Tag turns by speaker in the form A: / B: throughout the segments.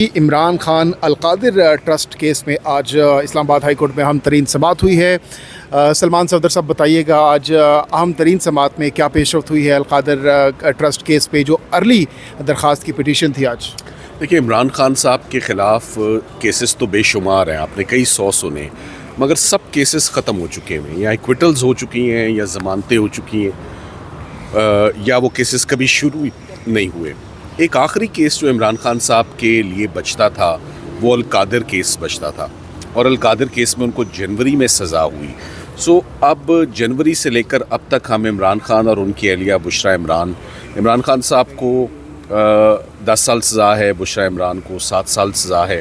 A: عمران خان القادر trust case میں آج اسلام آباد ہائی کورٹ میں اہم ترین سماعت ہوئی ہے۔ سلمان صفدر صاحب بتائیے گا آج اہم ترین سماعت میں کیا پیش رفت ہوئی ہے القادر ٹرسٹ کیس پہ جو ارلی درخواست کی پٹیشن تھی آج؟
B: دیکھیے، عمران خان صاحب کے خلاف کیسز تو بے شمار ہیں، آپ نے کئی سو سنے، مگر سب کیسز ختم ہو چکے ہیں، یا ایکویٹلز ہو چکی ہیں، یا ضمانتیں ہو چکی ہیں، یا وہ کیسز کبھی شروع نہیں ہوئے۔ ایک آخری کیس جو عمران خان صاحب کے لیے بچتا تھا وہ القادر کیس بچتا تھا، اور القادر کیس میں ان کو جنوری میں سزا ہوئی۔ اب جنوری سے لے کر اب تک ہم عمران خان اور ان کی اہلیہ بشرا عمران خان صاحب کو 10 سال سزا ہے، بشرا عمران کو 7 سال سزا ہے۔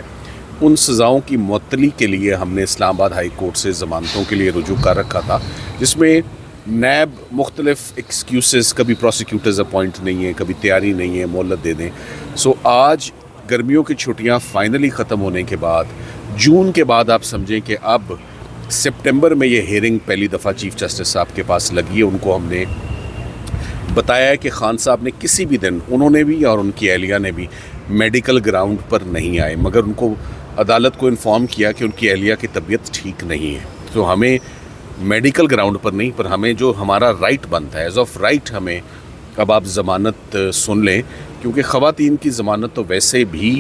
B: ان سزاؤں کی معطلی کے لیے ہم نے اسلام آباد ہائی کورٹ سے ضمانتوں کے لیے رجوع کر رکھا تھا، جس میں نیب مختلف ایکسکیوزز، کبھی پروسیکیوٹرز اپوائنٹ نہیں ہیں، کبھی تیاری نہیں ہے، مہلت دے دیں۔ آج گرمیوں کی چھٹیاں فائنلی ختم ہونے کے بعد، جون کے بعد آپ سمجھیں کہ اب سپٹمبر میں یہ ہیئرنگ پہلی دفعہ چیف جسٹس صاحب کے پاس لگی ہے۔ ان کو ہم نے بتایا ہے کہ خان صاحب نے کسی بھی دن، انہوں نے بھی اور ان کی اہلیہ نے بھی، میڈیکل گراؤنڈ پر نہیں آئے، مگر ان کو عدالت کو انفارم کیا کہ ان کی اہلیہ کی طبیعت ٹھیک نہیں ہے۔ ہمیں میڈیکل گراؤنڈ پر نہیں، پر ہمیں جو ہمارا رائٹ بنتا ہے، ایز آف رائٹ ہمیں اب آپ ضمانت سن لیں، کیونکہ خواتین کی ضمانت تو ویسے بھی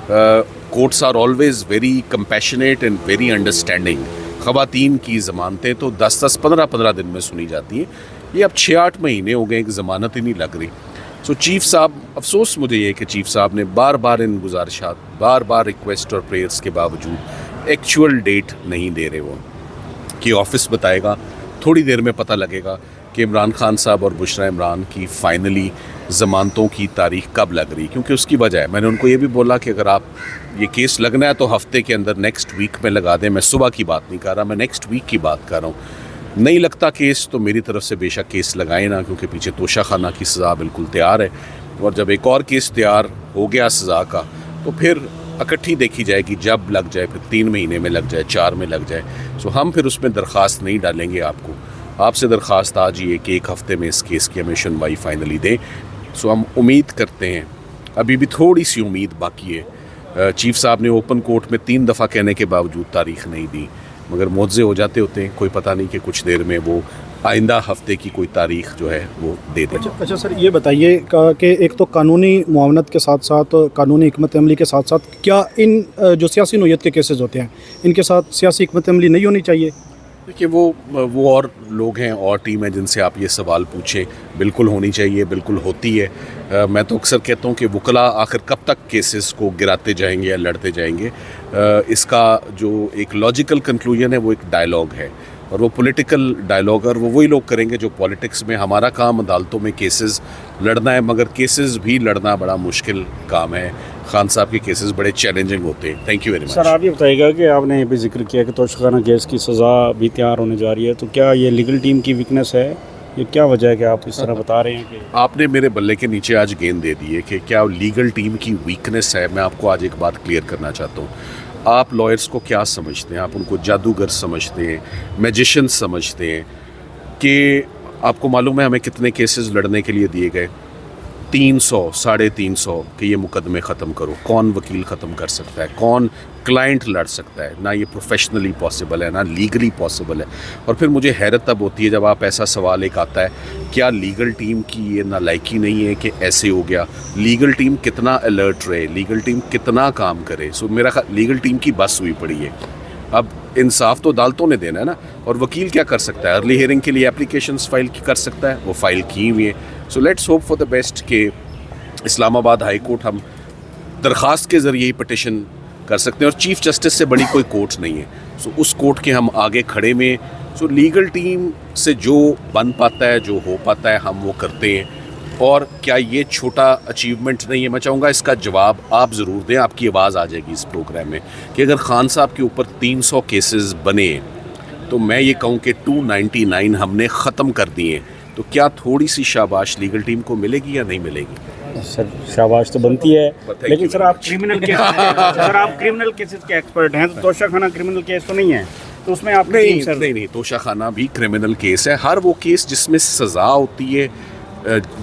B: courts are always very compassionate and very understanding. خواتین کی ضمانتیں تو 10 15 دن میں سنی جاتی ہیں، یہ اب 6-8 مہینے ہو گئے کہ ضمانت ہی نہیں لگ رہی۔ چیف صاحب، افسوس مجھے یہ کہ چیف صاحب نے بار بار ان گزارشات، بار بار ریکویسٹ اور پریئرس کے باوجود ایکچوئل ڈیٹ نہیں دے رہے، وہ کہ آفس بتائے گا، تھوڑی دیر میں پتہ لگے گا کہ عمران خان صاحب اور بشرا عمران کی فائنلی ضمانتوں کی تاریخ کب لگ رہی، کیونکہ اس کی وجہ ہے، میں نے ان کو یہ بھی بولا کہ اگر آپ یہ کیس لگنا ہے تو ہفتے کے اندر نیکسٹ ویک میں لگا دیں۔ میں صبح کی بات نہیں کر رہا، میں نیکسٹ ویک کی بات کر رہا ہوں۔ نہیں لگتا کیس تو میری طرف سے بے شک کیس لگائیں نا، کیونکہ پیچھے توشہ خانہ کی سزا بالکل تیار ہے، اور جب ایک اور کیس تیار ہو گیا سزا کا تو پھر اکٹھی دیکھی جائے گی، جب لگ جائے، پھر 3 مہینے میں لگ جائے، 4 میں لگ جائے۔ ہم پھر اس میں درخواست نہیں ڈالیں گے، آپ سے درخواست آج ہی ہے کہ 1 ہفتے میں اس کیس کی ہمیں سنوائی فائنلی دیں۔ ہم امید کرتے ہیں، ابھی بھی تھوڑی سی امید باقی ہے۔ چیف صاحب نے اوپن کورٹ میں 3 دفعہ کہنے کے باوجود تاریخ نہیں دی، مگر معجزے ہو جاتے ہوتے ہیں، کوئی پتہ نہیں کہ کچھ دیر میں وہ آئندہ ہفتے کی کوئی تاریخ جو ہے وہ دے دیں۔
C: اچھا سر، یہ بتائیے کہ ایک تو قانونی معاونت کے ساتھ ساتھ قانونی حکمت عملی کے ساتھ ساتھ کیا ان جو سیاسی نوعیت کے کیسز ہوتے ہیں ان کے ساتھ سیاسی حکمت عملی نہیں ہونی چاہیے؟
B: دیکھیے، وہ اور لوگ ہیں اور ٹیم ہے جن سے آپ یہ سوال پوچھیں، بالکل ہونی چاہیے، بالکل ہوتی ہے۔ میں تو اکثر کہتا ہوں کہ وکلا آخر کب تک کیسز کو گراتے جائیں گے یا لڑتے جائیں گے؟ اس کا جو ایک لاجیکل کنکلوژن ہے وہ ایک ڈائلاگ ہے، اور وہ پولیٹیکل ڈائلاگ، اور وہی لوگ کریں گے جو پالیٹکس میں۔ ہمارا کام عدالتوں میں کیسز لڑنا ہے، مگر کیسز بھی لڑنا بڑا مشکل کام ہے۔ خان صاحب کے کیسز بڑے چیلنجنگ ہوتے ہیں۔ Thank you very much.
C: Sir, آپ یہ بتائیے گا کہ آپ نے یہ بھی ذکر کیا کہ توشہ خانہ کیس کی سزا بھی تیار ہونے جا رہی ہے، تو کیا یہ لیگل ٹیم کی ویکنس ہے؟ یہ کیا وجہ ہے کہ آپ اس طرح بتا رہے ہیں کہ
B: آپ نے میرے بلے کے نیچے آج گیند دے دی ہے کہ کیا لیگل ٹیم کی ویکنس ہے؟ میں آپ کو آج ایک بات کلیئر کرنا چاہتا ہوں۔ آپ لائرس کو کیا سمجھتے ہیں؟ آپ ان کو جادوگر سمجھتے ہیں، میجیشین سمجھتے ہیں؟ کہ آپ کو معلوم ہے ہمیں کتنے کیسز لڑنے کے لیے دیے گئے؟ 300 350 کہ یہ مقدمے ختم کرو۔ کون وکیل ختم کر سکتا ہے؟ کون کلائنٹ لڑ سکتا ہے؟ نہ یہ پروفیشنلی پاسبل ہے، نہ لیگلی پاسبل ہے۔ اور پھر مجھے حیرت تب ہوتی ہے جب آپ ایسا سوال ایک آتا ہے، کیا لیگل ٹیم کی یہ نالائکی نہیں ہے کہ ایسے ہو گیا؟ لیگل ٹیم کتنا الرٹ رہے، لیگل ٹیم کتنا کام کرے؟ میرا خیال لیگل ٹیم کی بس ہوئی پڑی ہے۔ اب انصاف تو عدالتوں نے دینا ہے نا، اور وکیل کیا کر سکتا ہے؟ ارلی ہیئرنگ کے لیے اپلیکیشنز فائل کر سکتا ہے، وہ فائل کی ہوئی ہیں۔ Let's hope for the best کہ اسلام آباد ہائی کورٹ، ہم درخواست کے ذریعے ہی پٹیشن کر سکتے ہیں، اور چیف جسٹس سے بڑی کوئی کورٹ نہیں ہے۔ اس کورٹ کے ہم آگے کھڑے میں لیگل ٹیم سے جو بن پاتا ہے، جو ہو پاتا ہے، ہم وہ کرتے ہیں۔ اور کیا یہ چھوٹا اچیومنٹ نہیں ہے؟ میں چاہوں گا اس کا جواب آپ ضرور دیں، آپ کی آواز آ جائے گی اس پروگرام میں، کہ اگر خان صاحب کے اوپر 300 کیسز بنے تو میں یہ کہوں کہ 299 ہم نے ختم کر دیے، تو کیا تھوڑی سی شاباش لیگل ٹیم کو ملے گی یا نہیں ملے گی؟
C: سر، شاباش تو بنتی ہے، لیکن سر آپ کرمنل کیسز کے ایکسپرٹ ہیں، تو توشہ خانہ کرمنل کیس تو نہیں ہے، تو اس میں آپ
B: نہیں، توشہ خانہ بھی کرمنل کیس ہے۔ ہر وہ کیس جس میں سزا ہوتی ہے